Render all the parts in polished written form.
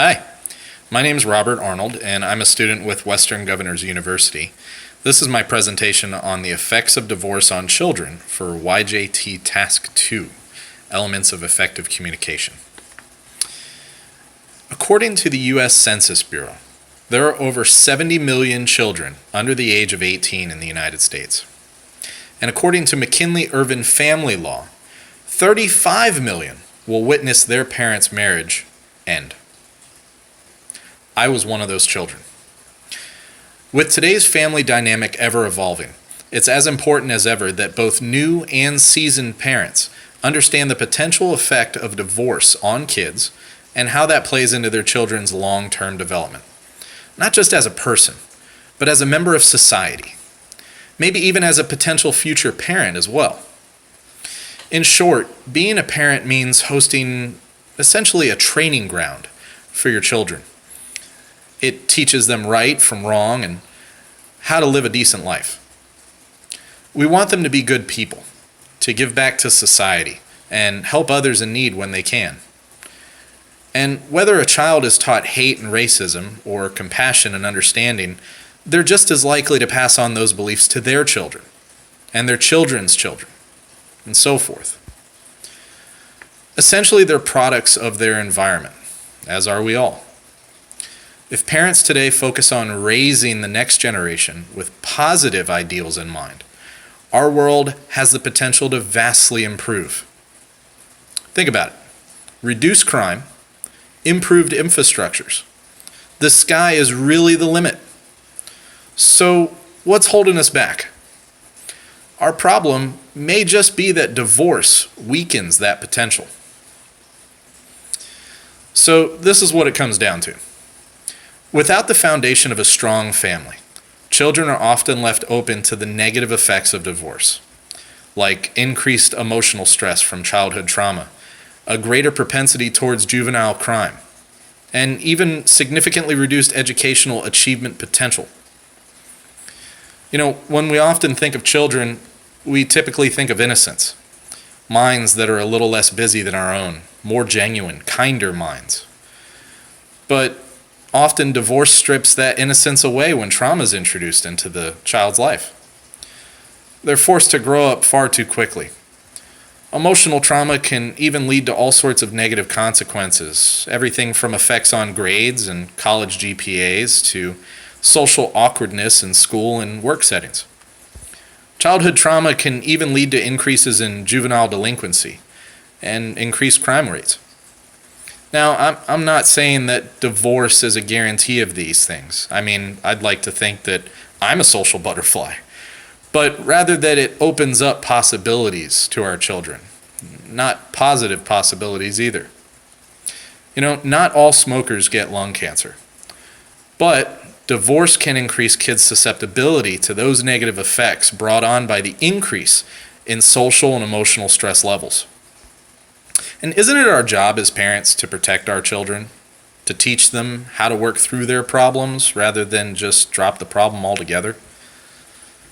Hi, my name is Robert Arnold, and I'm a student with Western Governors University. This is my presentation on the effects of divorce on children for YJT Task 2, Elements of Effective Communication. According to the U.S. Census Bureau, there are over 70 million children under the age of 18 in the United States. And according to McKinley-Irvin family law, 35 million will witness their parents' marriage end. I was one of those children. With today's family dynamic ever evolving, it's as important as ever that both new and seasoned parents understand the potential effect of divorce on kids and how that plays into their children's long-term development. Not just as a person, but as a member of society. Maybe even as a potential future parent as well. In short, being a parent means hosting essentially a training ground for your children. It teaches them right from wrong and how to live a decent life. We want them to be good people, to give back to society, and help others in need when they can. And whether a child is taught hate and racism or compassion and understanding, they're just as likely to pass on those beliefs to their children and their children's children, and so forth. Essentially, they're products of their environment, as are we all. If parents today focus on raising the next generation with positive ideals in mind, our world has the potential to vastly improve. Think about it. Reduce crime, improved infrastructures. The sky is really the limit. So, what's holding us back? Our problem may just be that divorce weakens that potential. So, this is what it comes down to. Without the foundation of a strong family, children are often left open to the negative effects of divorce, like increased emotional stress from childhood trauma, a greater propensity towards juvenile crime, and even significantly reduced educational achievement potential. When we often think of children, we typically think of innocence, minds that are a little less busy than our own, more genuine, kinder minds. But often divorce strips that innocence away when trauma is introduced into the child's life. They're forced to grow up far too quickly. Emotional trauma can even lead to all sorts of negative consequences, everything from effects on grades and college GPAs to social awkwardness in school and work settings. Childhood trauma can even lead to increases in juvenile delinquency and increased crime rates. Now, I'm not saying that divorce is a guarantee of these things. I mean, I'd like to think that I'm a social butterfly, but rather that it opens up possibilities to our children, not positive possibilities either. Not all smokers get lung cancer, but divorce can increase kids' susceptibility to those negative effects brought on by the increase in social and emotional stress levels. And isn't it our job as parents to protect our children, to teach them how to work through their problems rather than just drop the problem altogether?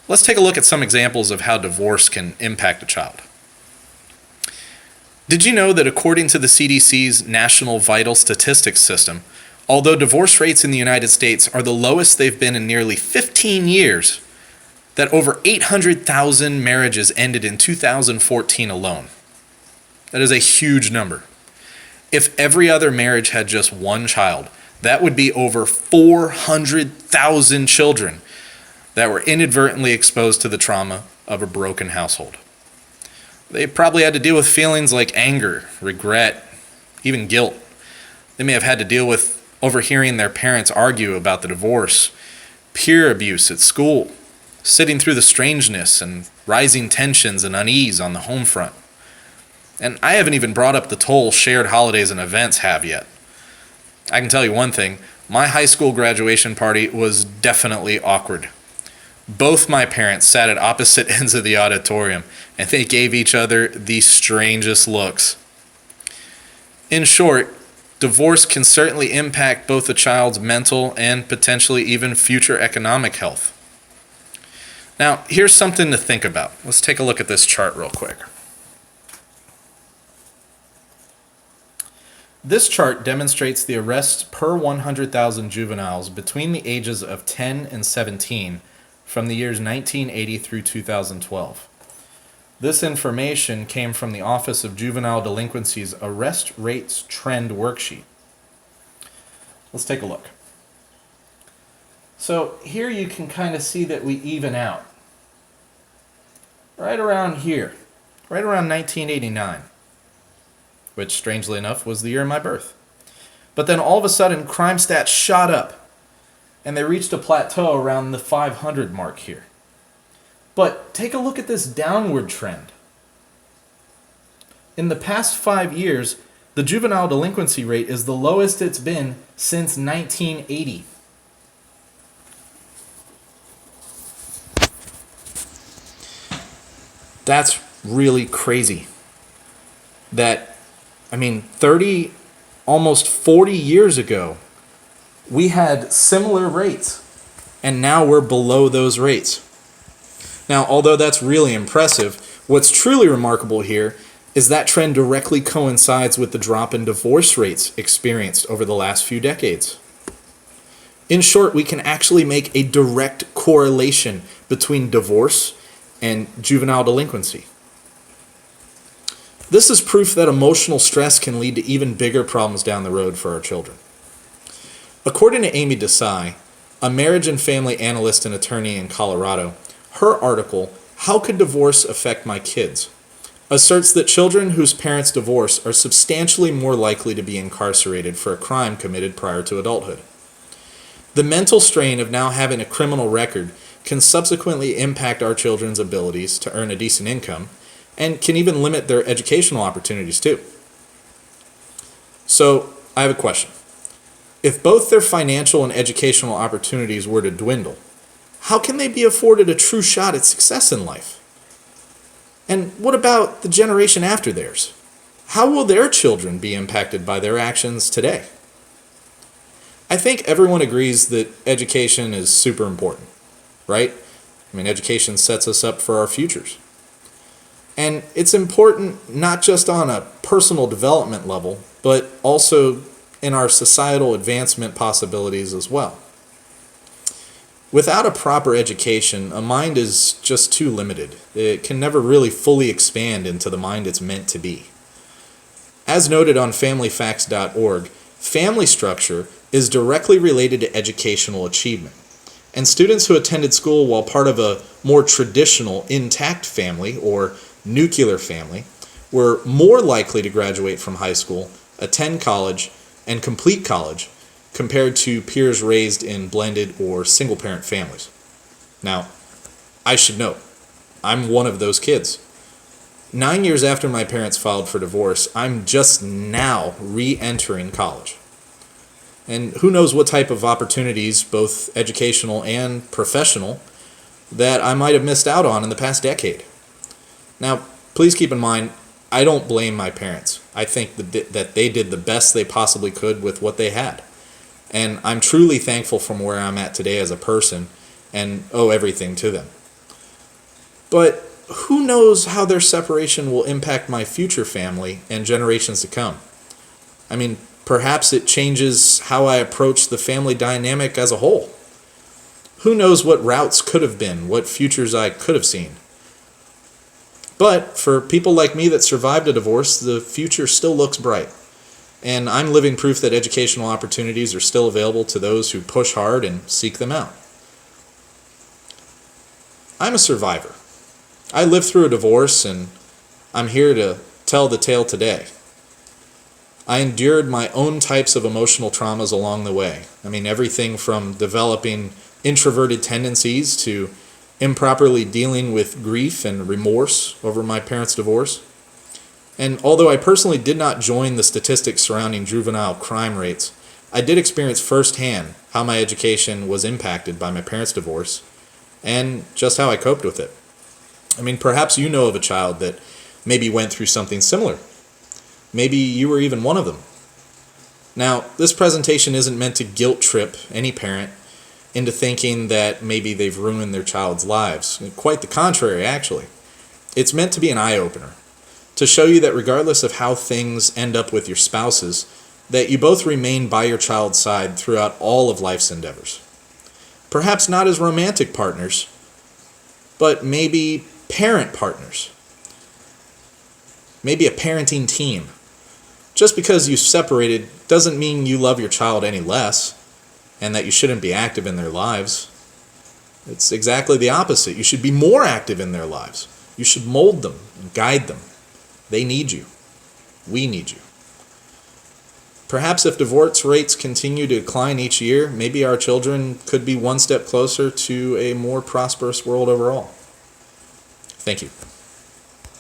Let's take a look at some examples of how divorce can impact a child. Did you know that according to the CDC's National Vital Statistics System, although divorce rates in the United States are the lowest they've been in nearly 15 years, that over 800,000 marriages ended in 2014 alone? That is a huge number. If every other marriage had just one child, that would be over 400,000 children that were inadvertently exposed to the trauma of a broken household. They probably had to deal with feelings like anger, regret, even guilt. They may have had to deal with overhearing their parents argue about the divorce, peer abuse at school, sitting through the strangeness and rising tensions and unease on the home front. And I haven't even brought up the toll shared holidays and events have yet. I can tell you one thing, my high school graduation party was definitely awkward. Both my parents sat at opposite ends of the auditorium, and they gave each other the strangest looks. In short, divorce can certainly impact both a child's mental and potentially even future economic health. Now, here's something to think about. Let's take a look at this chart real quick. This chart demonstrates the arrests per 100,000 juveniles between the ages of 10 and 17 from the years 1980 through 2012. This information came from the Office of Juvenile Delinquency's Arrest Rates Trend Worksheet. Let's take a look. So here you can kind of see that we even out. Right around here, right around 1989, which strangely enough was the year of my birth. But then all of a sudden crime stats shot up and they reached a plateau around the 500 mark here. But take a look at this downward trend. In the past 5 years, the juvenile delinquency rate is the lowest it's been since 1980. That's really crazy. That, 30, almost 40 years ago, we had similar rates, and now we're below those rates. Now, although that's really impressive, what's truly remarkable here is that trend directly coincides with the drop in divorce rates experienced over the last few decades. In short, we can actually make a direct correlation between divorce and juvenile delinquency. This is proof that emotional stress can lead to even bigger problems down the road for our children. According to Amy Desai, a marriage and family analyst and attorney in Colorado, her article, "How Could Divorce Affect My Kids?" asserts that children whose parents divorce are substantially more likely to be incarcerated for a crime committed prior to adulthood. The mental strain of now having a criminal record can subsequently impact our children's abilities to earn a decent income and can even limit their educational opportunities too. So, I have a question. If both their financial and educational opportunities were to dwindle, how can they be afforded a true shot at success in life? And what about the generation after theirs? How will their children be impacted by their actions today? I think everyone agrees that education is super important, right? Education sets us up for our futures. And it's important not just on a personal development level, but also in our societal advancement possibilities as well. Without a proper education, a mind is just too limited. It can never really fully expand into the mind it's meant to be. As noted on familyfacts.org, family structure is directly related to educational achievement. And students who attended school while part of a more traditional intact family or nuclear family were more likely to graduate from high school, attend college, and complete college compared to peers raised in blended or single-parent families. Now, I should note, I'm one of those kids. 9 years after my parents filed for divorce, I'm just now re-entering college. And who knows what type of opportunities, both educational and professional, that I might have missed out on in the past decade. Now, please keep in mind, I don't blame my parents. I think that they did the best they possibly could with what they had. And I'm truly thankful from where I'm at today as a person and owe everything to them. But who knows how their separation will impact my future family and generations to come? Perhaps it changes how I approach the family dynamic as a whole. Who knows what routes could have been, what futures I could have seen. But for people like me that survived a divorce, the future still looks bright. And I'm living proof that educational opportunities are still available to those who push hard and seek them out. I'm a survivor. I lived through a divorce, and I'm here to tell the tale today. I endured my own types of emotional traumas along the way. Everything from developing introverted tendencies to improperly dealing with grief and remorse over my parents' divorce. And although I personally did not join the statistics surrounding juvenile crime rates, I did experience firsthand how my education was impacted by my parents' divorce and just how I coped with it. Perhaps you know of a child that maybe went through something similar. Maybe you were even one of them. Now, this presentation isn't meant to guilt trip any parent into thinking that maybe they've ruined their child's lives. Quite the contrary, actually. It's meant to be an eye-opener, to show you that regardless of how things end up with your spouses, that you both remain by your child's side throughout all of life's endeavors. Perhaps not as romantic partners, but maybe parent partners. Maybe a parenting team. Just because you separated doesn't mean you love your child any less and that you shouldn't be active in their lives. It's exactly the opposite. You should be more active in their lives. You should mold them and guide them. They need you. We need you. Perhaps if divorce rates continue to decline each year, maybe our children could be one step closer to a more prosperous world overall. Thank you.